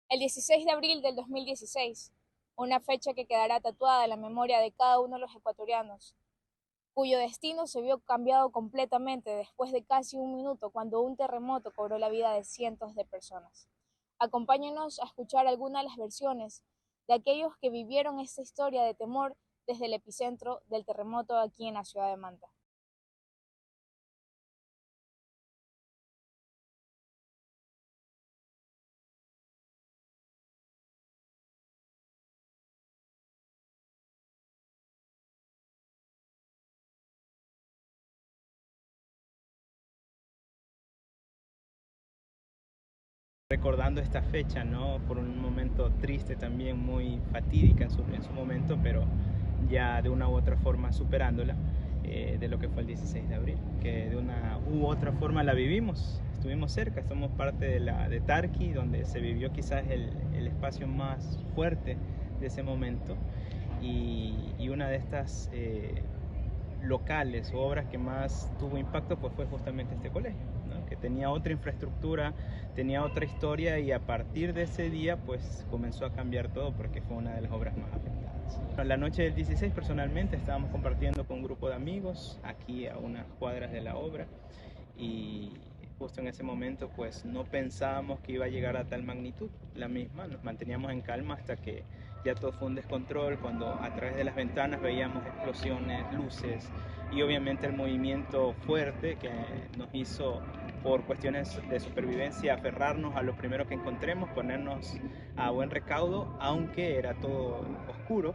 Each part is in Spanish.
El 16 de abril del 2016, una fecha que quedará tatuada en la memoria de cada uno de los ecuatorianos, cuyo destino se vio cambiado completamente después de casi un minuto cuando un terremoto cobró la vida de cientos de personas. Acompáñenos a escuchar algunas de las versiones de aquellos que vivieron esta historia de temor desde el epicentro del terremoto aquí en la ciudad de Manta. Recordando esta fecha, ¿no? Por un momento triste también, muy fatídica en su momento, pero ya de una u otra forma superándola, de lo que fue el 16 de abril, que de una u otra forma la vivimos, estuvimos cerca, somos parte de Tarqui, donde se vivió quizás el espacio más fuerte de ese momento, y una de estas locales o obras que más tuvo impacto pues fue justamente este colegio, ¿no? Que tenía otra infraestructura, tenía otra historia, y a partir de ese día pues comenzó a cambiar todo porque fue una de las obras más afectadas. La noche del 16 personalmente estábamos compartiendo con un grupo de amigos aquí a unas cuadras de la obra, y justo en ese momento pues no pensábamos que iba a llegar a tal magnitud la misma. Nos manteníamos en calma hasta que ya todo fue un descontrol, cuando a través de las ventanas veíamos explosiones, luces y obviamente el movimiento fuerte que nos hizo, por cuestiones de supervivencia, aferrarnos a lo primero que encontremos, ponernos a buen recaudo, aunque era todo oscuro.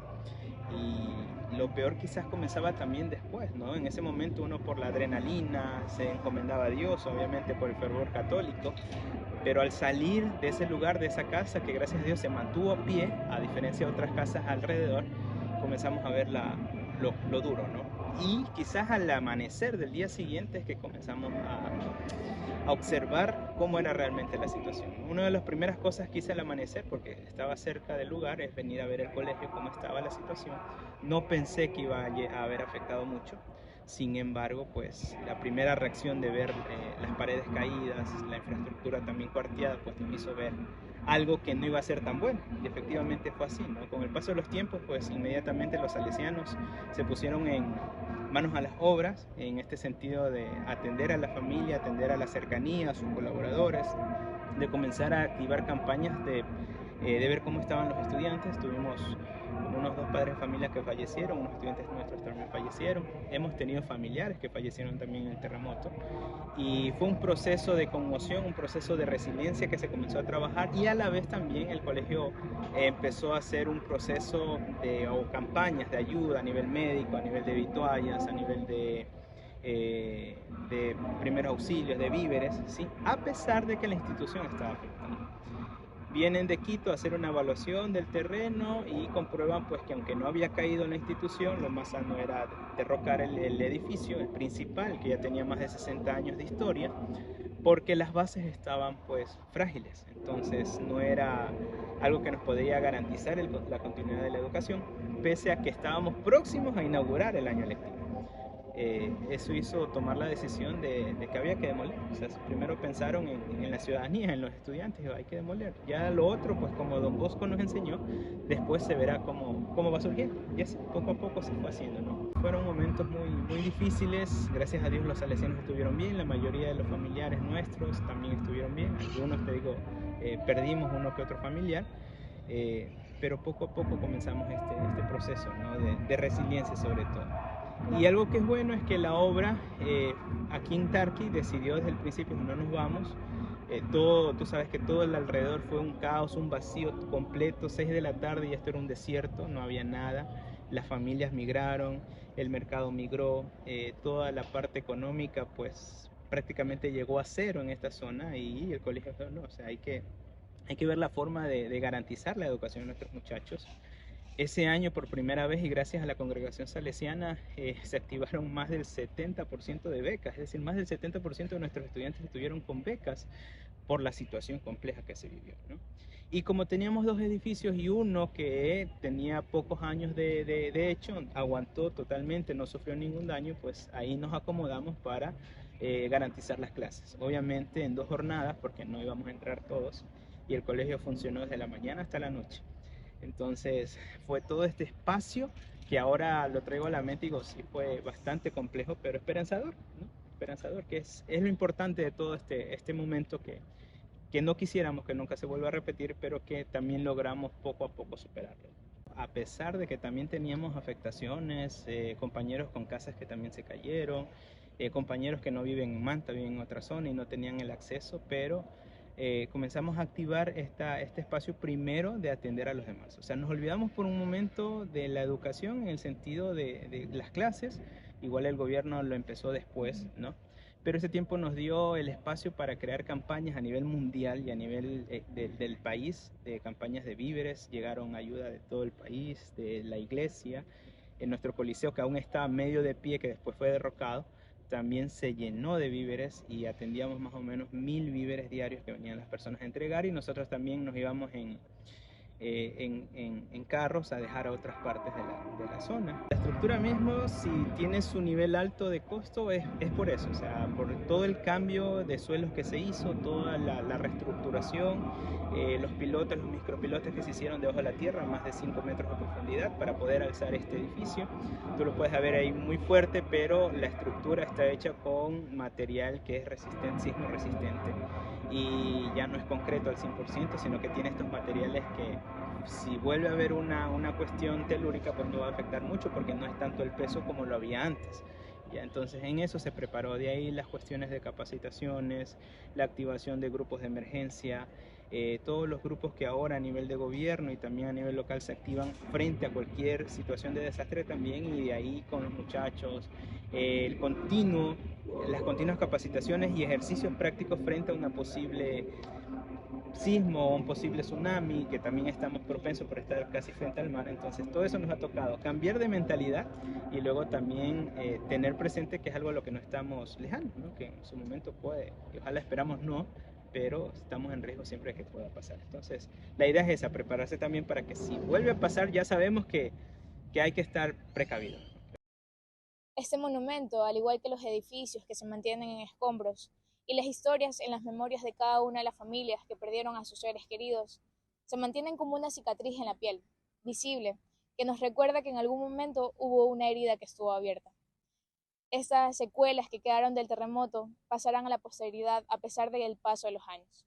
Y lo peor quizás comenzaba también después, ¿no? En ese momento uno, por la adrenalina, se encomendaba a Dios, obviamente por el fervor católico, pero al salir de ese lugar, de esa casa, que gracias a Dios se mantuvo a pie, a diferencia de otras casas alrededor, comenzamos a ver lo duro, ¿no? Y quizás al amanecer del día siguiente es que comenzamos a observar cómo era realmente la situación. Una de las primeras cosas que hice al amanecer, porque estaba cerca del lugar, es venir a ver el colegio, cómo estaba la situación. No pensé que iba a haber afectado mucho. Sin embargo, pues la primera reacción de ver las paredes caídas, la infraestructura también cuarteada, pues nos hizo ver algo que no iba a ser tan bueno. Y efectivamente fue así, ¿no? Con el paso de los tiempos, pues inmediatamente los salesianos se pusieron en manos a las obras, en este sentido de atender a la familia, atender a la cercanía, a sus colaboradores, de comenzar a activar campañas de ver cómo estaban los estudiantes. Tuvimos unos dos padres de familia que fallecieron, unos estudiantes nuestros también fallecieron, hemos tenido familiares que fallecieron también en el terremoto, y fue un proceso de conmoción, un proceso de resiliencia que se comenzó a trabajar, y a la vez también el colegio empezó a hacer un proceso o campañas de ayuda a nivel médico, a nivel de vituallas, a nivel de primeros auxilios, de víveres, ¿sí? A pesar de que la institución estaba afectada. Vienen de Quito a hacer una evaluación del terreno y comprueban pues que aunque no había caído en la institución, lo más sano era derrocar el edificio, el principal, que ya tenía más de 60 años de historia, porque las bases estaban pues frágiles. Entonces no era algo que nos podría garantizar la continuidad de la educación, pese a que estábamos próximos a inaugurar el año lectivo. Eso hizo tomar la decisión de que había que demoler. O sea, primero pensaron en la ciudadanía, en los estudiantes, hay que demoler. Ya lo otro, pues como Don Bosco nos enseñó, después se verá cómo va surgiendo. Y así, poco a poco se fue haciendo, ¿no? Fueron momentos muy, muy difíciles. Gracias a Dios los salesianos estuvieron bien, la mayoría de los familiares nuestros también estuvieron bien. Algunos, te digo, perdimos uno que otro familiar. Pero poco a poco comenzamos este proceso, ¿no? de resiliencia sobre todo. Y algo que es bueno es que la obra aquí en Tarqui decidió desde el principio: no nos vamos. Tú sabes que todo el alrededor fue un caos, un vacío completo, 6 de la tarde y esto era un desierto, no había nada. Las familias migraron, el mercado migró, toda la parte económica pues prácticamente llegó a cero en esta zona, y el colegio no, o sea, hay que ver la forma de garantizar la educación de nuestros muchachos. Ese año, por primera vez y gracias a la congregación salesiana, se activaron más del 70% de becas, es decir, más del 70% de nuestros estudiantes estuvieron con becas por la situación compleja que se vivió, ¿no? Y como teníamos dos edificios y uno que tenía pocos años de hecho, aguantó totalmente, no sufrió ningún daño, pues ahí nos acomodamos para garantizar las clases. Obviamente en dos jornadas, porque no íbamos a entrar todos, y el colegio funcionó desde la mañana hasta la noche. Entonces fue todo este espacio que ahora lo traigo a la mente y digo, sí, fue bastante complejo, pero esperanzador, ¿no? Esperanzador, que es lo importante de todo este momento que no quisiéramos que nunca se vuelva a repetir, pero que también logramos poco a poco superarlo. A pesar de que también teníamos afectaciones, compañeros con casas que también se cayeron, compañeros que no viven en Manta, viven en otra zona y no tenían el acceso, pero comenzamos a activar este espacio primero de atender a los demás. O sea, nos olvidamos por un momento de la educación en el sentido de las clases, igual el gobierno lo empezó después, ¿no? Pero ese tiempo nos dio el espacio para crear campañas a nivel mundial y a nivel del país, de campañas de víveres, llegaron ayuda de todo el país, de la iglesia, en nuestro coliseo que aún estaba medio de pie, que después fue derrocado, también se llenó de víveres y atendíamos más o menos 1000 víveres diarios que venían las personas a entregar y nosotros también nos íbamos en carros a dejar a otras partes de la zona. La estructura mismo, si tiene su nivel alto de costo, es por eso, o sea, por todo el cambio de suelos que se hizo, toda la reestructuración, los pilotes, los micropilotes que se hicieron debajo de la tierra, más de 5 metros de profundidad, para poder alzar este edificio. Tú lo puedes ver ahí muy fuerte, pero la estructura está hecha con material que es resistente, sismo resistente, y ya no es concreto al 100%, sino que tiene estos materiales que si vuelve a haber una cuestión telúrica, pues no va a afectar mucho porque no es tanto el peso como lo había antes. Ya, entonces en eso se preparó, de ahí las cuestiones de capacitaciones, la activación de grupos de emergencia, todos los grupos que ahora a nivel de gobierno y también a nivel local se activan frente a cualquier situación de desastre también, y de ahí con los muchachos, el continuo, las continuas capacitaciones y ejercicios prácticos frente a una posible sismo o un posible tsunami, que también estamos propensos por estar casi frente al mar. Entonces todo eso nos ha tocado cambiar de mentalidad y luego también tener presente que es algo a lo que no estamos lejanos, ¿no? Que en su momento puede, y ojalá esperamos no, pero estamos en riesgo siempre de que pueda pasar. Entonces la idea es esa, prepararse también para que si vuelve a pasar ya sabemos que hay que estar precavido. Este monumento, al igual que los edificios que se mantienen en escombros y las historias en las memorias de cada una de las familias que perdieron a sus seres queridos, se mantienen como una cicatriz en la piel, visible, que nos recuerda que en algún momento hubo una herida que estuvo abierta. Estas secuelas que quedaron del terremoto pasarán a la posteridad a pesar del paso de los años.